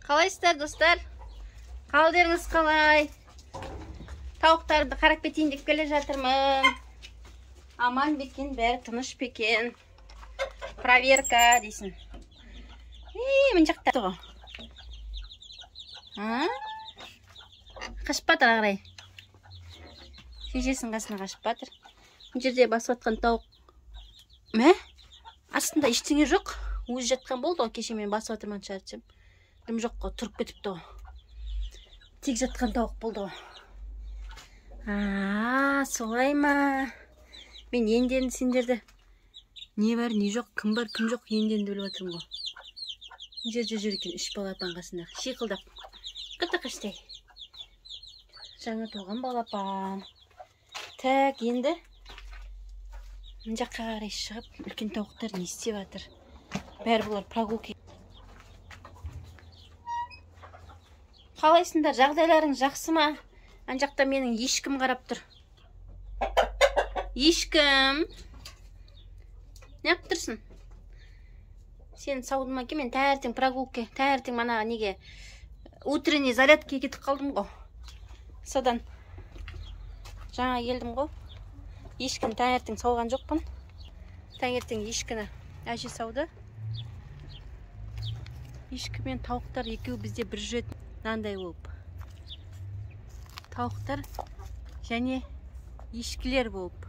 Қалайсыздар, достар? Қалдеріңіз қалай? Тауықтарды қарап кетейін деп келе жатырмын. Аман бекен, бәрі тыныш бекен. Проверка дейсін. Мін жақта тұғы. Қашып батыр ағырай. Шешесінің қасына қашып батыр. Бұл жерде басып атқан тауық. Мә? Астында ештеңе жоқ. Өзі жатқан болды, кеше мен басып атырман шарчым. Дым жоқ қой, тұрып кетіпті. Тек жатқан тауық болды. Солай ма? Мен енден сендерді не бар, не жоқ, кім бар, кім жоқ енден біліп отырмын ғой. Жерде жүр екен, үш балапан қасында. Шиқылдап. Қытықыштай. Жаңа туған балапан. Так, енді мына жаққа қарай шығып, үлкен тауықтар не істеп жатыр? Бәрі бұлар прогулка. Қалайсыңдар, жағдайларың жақсы ма? Ан жақта менің ешкім қарап тұр. Ешкім. Неғып тұрсың? Сен саудың ма ке? Мен тәртің прогулке, тәртің манаға неге утренний зарядке кетіп қалдым ғой. Содан жаңа келдім ғой. Ешкін таңертең сауған жоқпын. Таңертең ешкіні әже сауды. Ешкі мен тауықтар екеуі бізде бір жүреді. Нандай болып. Тауықтар және ешкілер болып.